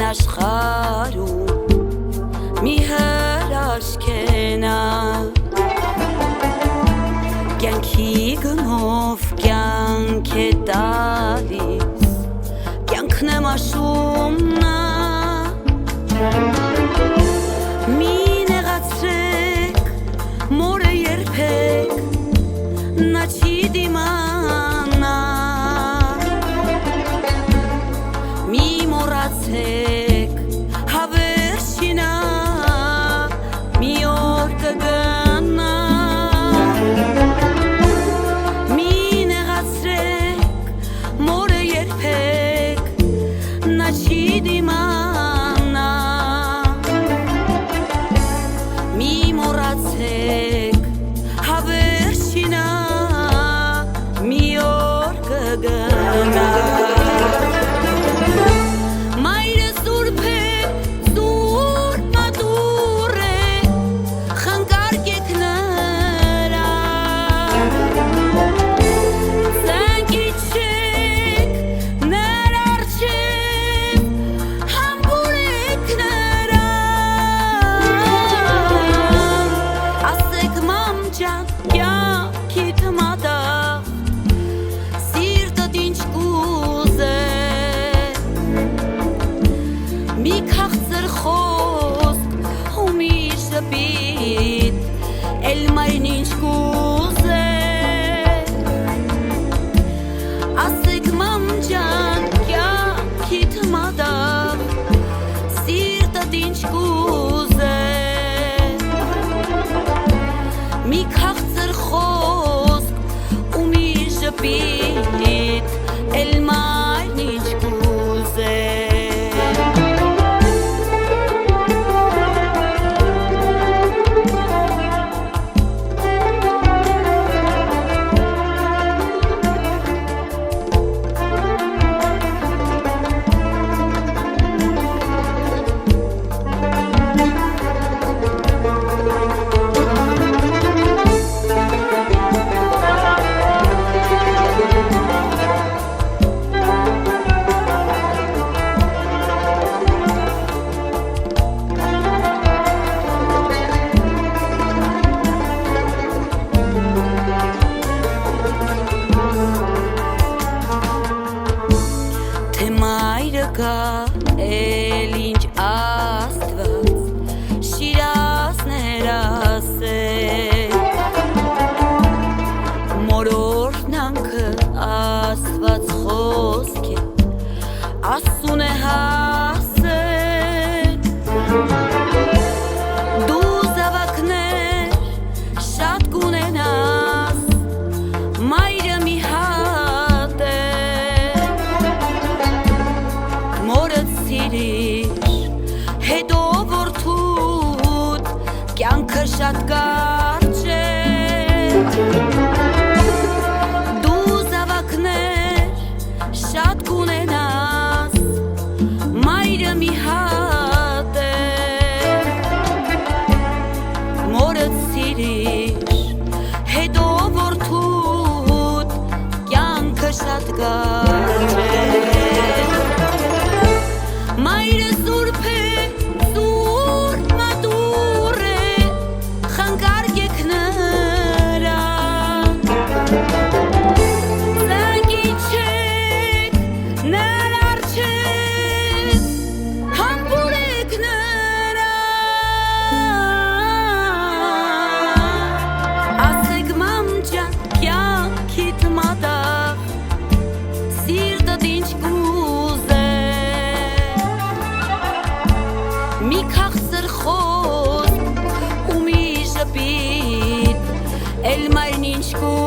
աշխարհում մի հրաշքենա կյանքի գնով կյանք է տալիս կյանքն եմ աշում նա մի նեղացրեք մորը երբեք նա չի դիմանա մի մոռացեք հավերժինա մի օր կգնա մի նեղացրեք մորը երբեք նա չի դիմանա մի մոռացեք հավերժինա մի օր կգնա մի քաղցր խոսք ու մի շպիտ էլ մայն ինչ կուզե ասեք մամ ջան կյանքիդ մադաղ սիրտդ ինչ կուզե մի քաղցր խոսք ու մի շպիտ էլ մայն ինչ կուզե Կա էլ ինչ աստված շիրազներ ասեք մորորնանքը աստված խոսք է ասուն է հասեք դու զավակներ շատ կունենաս մայրը մի հատ է մորդ սիրիր հետո որդուդ կյանքը շատ կարճ է դու զավակներ շատ կունենաս մայրը մի հատ է մորդ սիրիր հետո որդուդ կյանքը շատ կարճ է Մայրը սուրբ է, սուրբ մատուր է, խանգարեք նրան Զանգիչեք, նրա առջև, համբուրեք նրան Ասեք մամ ջան, կյանքիդ մադաղ, սիրտդ ինչ կուզե մի քաղցր խոսք ու մի շպիտ էլ մայն ինչ կուզե